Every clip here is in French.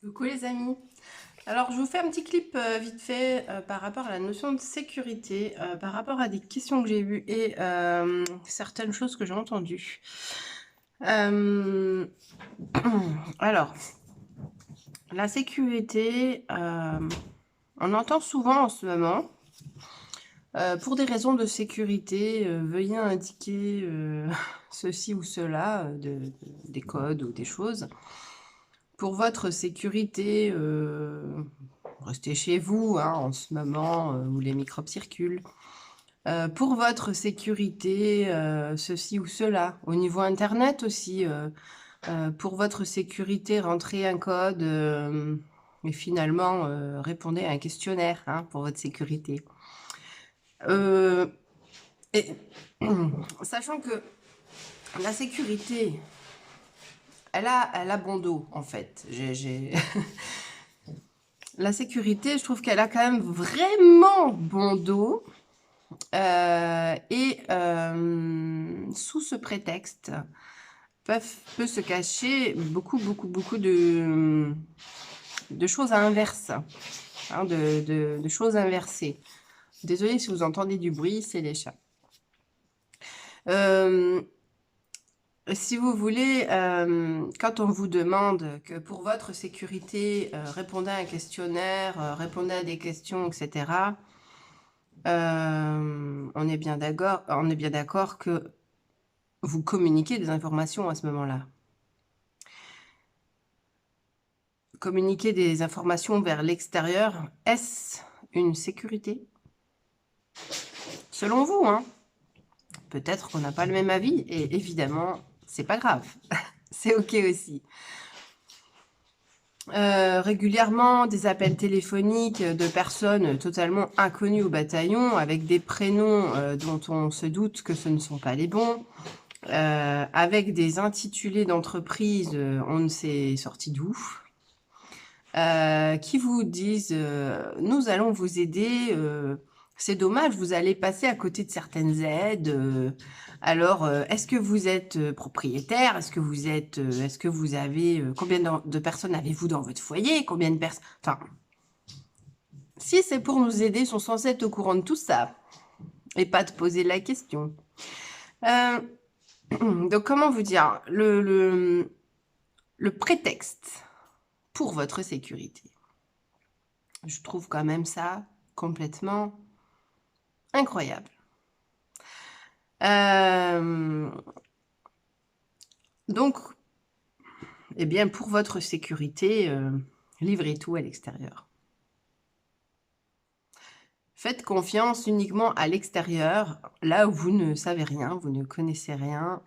Coucou les amis. Alors je vous fais un petit clip vite fait par rapport à la notion de sécurité, par rapport à des questions que j'ai vues et certaines choses que j'ai entendues. Euh, alors, la sécurité, on entend souvent en ce moment, pour des raisons de sécurité, veuillez indiquer ceci ou cela, des codes ou des choses. Pour votre sécurité, restez chez vous hein, en ce moment où les microbes circulent. Pour votre sécurité, ceci ou cela. Au niveau Internet aussi, pour votre sécurité, rentrez un code et finalement répondez à un questionnaire hein, pour votre sécurité. Et, sachant que la sécurité, elle a bon dos en fait. La sécurité, je trouve qu'elle a quand même vraiment bon dos. Sous ce prétexte, peut se cacher beaucoup de choses inverses, hein, de choses inversées. Désolée si vous entendez du bruit, c'est les chats. Si vous voulez, quand on vous demande que pour votre sécurité, répondez à un questionnaire, répondez à des questions, etc., on est bien d'accord que vous communiquez des informations à ce moment-là. Communiquer des informations vers l'extérieur, est-ce une sécurité? Selon vous, hein? Peut-être qu'on n'a pas le même avis, et évidemment, c'est pas grave. C'est ok aussi. Régulièrement, des appels téléphoniques de personnes totalement inconnues au bataillon, avec des prénoms dont on se doute que ce ne sont pas les bons, avec des intitulés d'entreprise, on ne sait sorti d'où, qui vous disent nous allons vous aider, c'est dommage, vous allez passer à côté de certaines aides. Alors, est-ce que vous êtes propriétaire? Est-ce que vous avez combien de personnes avez-vous dans votre foyer? Combien de personnes? Enfin, si c'est pour nous aider, ils sont censés être au courant de tout ça et pas de poser la question. Donc, comment vous dire le prétexte pour votre sécurité. Je trouve quand même ça complètement incroyable. Donc, eh bien, pour votre sécurité, livrez tout à l'extérieur. Faites confiance uniquement à l'extérieur, là où vous ne savez rien, vous ne connaissez rien.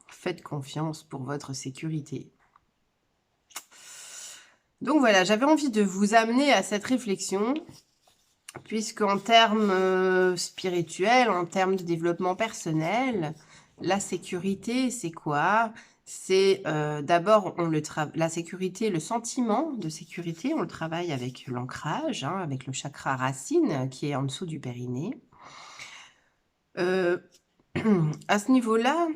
Faites confiance pour votre sécurité. Donc voilà, j'avais envie de vous amener à cette réflexion, puisqu'en termes spirituels, en termes de développement personnel, la sécurité, c'est quoi? C'est d'abord, la sécurité, le sentiment de sécurité, on le travaille avec l'ancrage, hein, avec le chakra racine qui est en dessous du périnée. À ce niveau-là,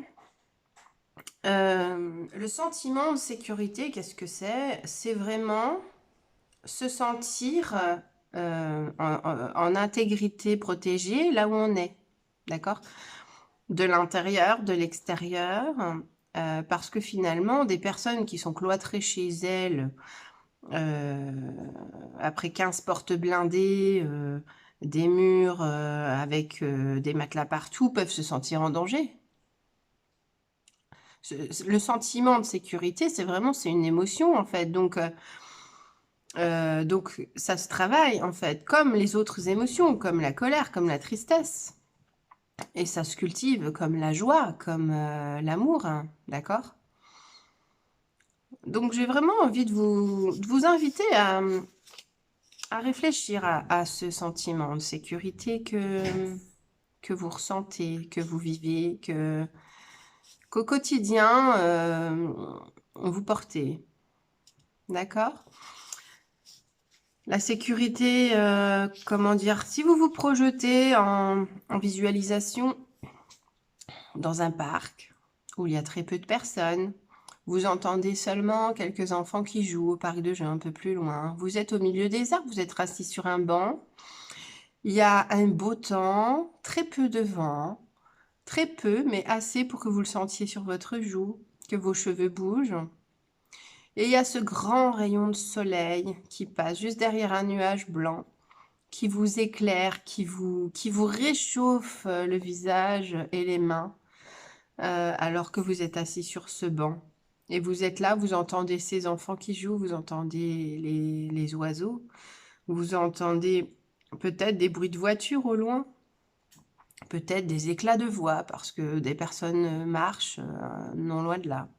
le sentiment de sécurité, qu'est-ce que c'est? C'est vraiment se sentir en intégrité protégée là où on est, d'accord? De l'intérieur, de l'extérieur, parce que finalement, des personnes qui sont cloîtrées chez elles, après 15 portes blindées, des murs avec des matelas partout, peuvent se sentir en danger. Le sentiment de sécurité, c'est une émotion en fait, donc ça se travaille en fait, comme les autres émotions, comme la colère, comme la tristesse. Et ça se cultive comme la joie, comme l'amour, hein, d'accord? Donc j'ai vraiment envie de vous inviter à réfléchir à ce sentiment de sécurité que vous ressentez, que vous vivez, qu'au quotidien, vous portez. D'accord? La sécurité, comment dire, si vous vous projetez en visualisation dans un parc où il y a très peu de personnes, Vous entendez seulement quelques enfants qui jouent au parc de jeux un peu plus loin. Vous êtes au milieu des arbres, vous êtes assis sur un banc. Il y a un beau temps, très peu de vent, très peu, mais assez pour que vous le sentiez sur votre joue, que vos cheveux bougent. Et il y a ce grand rayon de soleil qui passe juste derrière un nuage blanc, qui vous éclaire, qui vous réchauffe le visage et les mains, alors que vous êtes assis sur ce banc. Et vous êtes là, vous entendez ces enfants qui jouent, vous entendez les oiseaux, vous entendez peut-être des bruits de voiture au loin, peut-être des éclats de voix, parce que des personnes marchent non loin de là.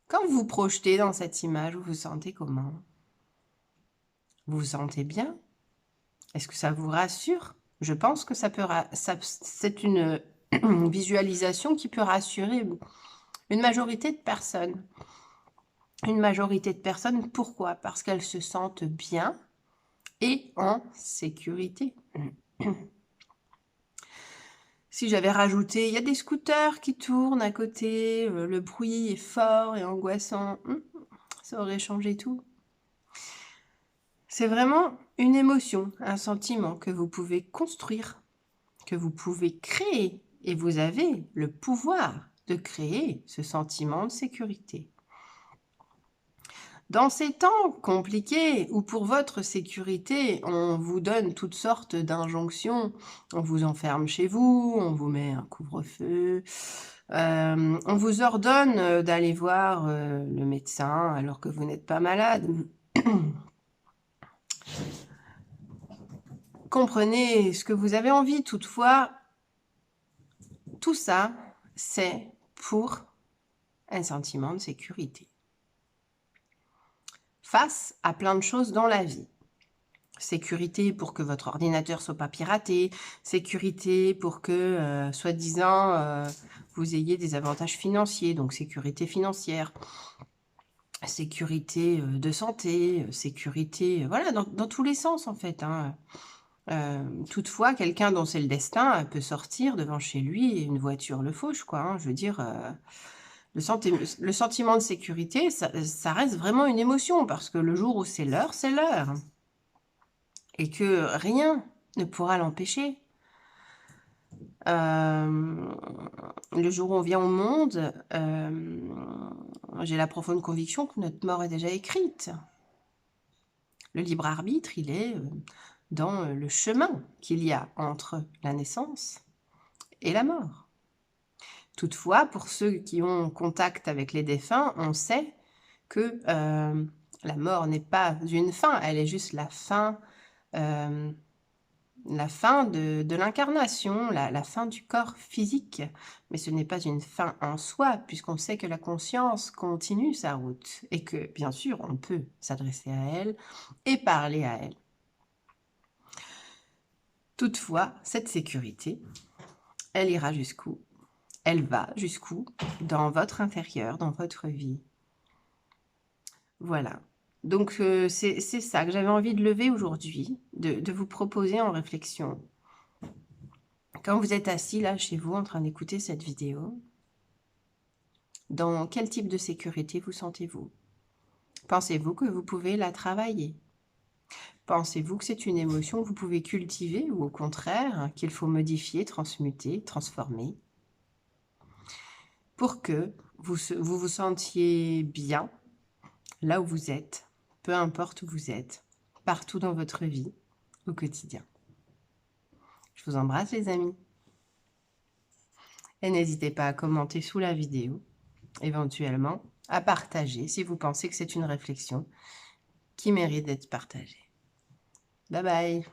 Quand vous vous projetez dans cette image, vous vous sentez comment? Vous vous sentez bien? Est-ce que ça vous rassure? Je pense que c'est une visualisation qui peut rassurer une majorité de personnes. Une majorité de personnes, pourquoi? Parce qu'elles se sentent bien et en sécurité. Si j'avais rajouté, il y a des scooters qui tournent à côté, le bruit est fort et angoissant, ça aurait changé tout. C'est vraiment une émotion, un sentiment que vous pouvez construire, que vous pouvez créer, et vous avez le pouvoir de créer ce sentiment de sécurité. Dans ces temps compliqués où pour votre sécurité, on vous donne toutes sortes d'injonctions, on vous enferme chez vous, on vous met un couvre-feu, on vous ordonne d'aller voir le médecin alors que vous n'êtes pas malade. Comprenez ce que vous avez envie, toutefois, tout ça, c'est pour un sentiment de sécurité. Face à plein de choses dans la vie. Sécurité pour que votre ordinateur soit pas piraté, sécurité pour que, soi-disant, vous ayez des avantages financiers, donc sécurité financière, sécurité de santé, sécurité, voilà, dans tous les sens en fait, hein. Toutefois, quelqu'un dont c'est le destin peut sortir devant chez lui et une voiture le fauche, quoi, hein. Je veux dire, le sentiment de sécurité, ça reste vraiment une émotion, parce que le jour où c'est l'heure, c'est l'heure. Et que rien ne pourra l'empêcher. Le jour où on vient au monde, j'ai la profonde conviction que notre mort est déjà écrite. Le libre arbitre, il est dans le chemin qu'il y a entre la naissance et la mort. Toutefois, pour ceux qui ont contact avec les défunts, on sait que la mort n'est pas une fin, elle est juste la fin de l'incarnation, la fin du corps physique. Mais ce n'est pas une fin en soi, puisqu'on sait que la conscience continue sa route et que, bien sûr, on peut s'adresser à elle et parler à elle. Toutefois, cette sécurité, elle ira jusqu'où? Elle va jusqu'où? Dans votre intérieur, dans votre vie. Voilà. Donc, c'est ça que j'avais envie de lever aujourd'hui, de vous proposer en réflexion. Quand vous êtes assis là, chez vous, en train d'écouter cette vidéo, dans quel type de sécurité vous sentez-vous? Pensez-vous que vous pouvez la travailler? Pensez-vous que c'est une émotion que vous pouvez cultiver ou au contraire, qu'il faut modifier, transmuter, transformer pour que vous vous sentiez bien là où vous êtes, peu importe où vous êtes, partout dans votre vie, au quotidien. Je vous embrasse les amis. Et n'hésitez pas à commenter sous la vidéo, éventuellement à partager si vous pensez que c'est une réflexion qui mérite d'être partagée. Bye bye.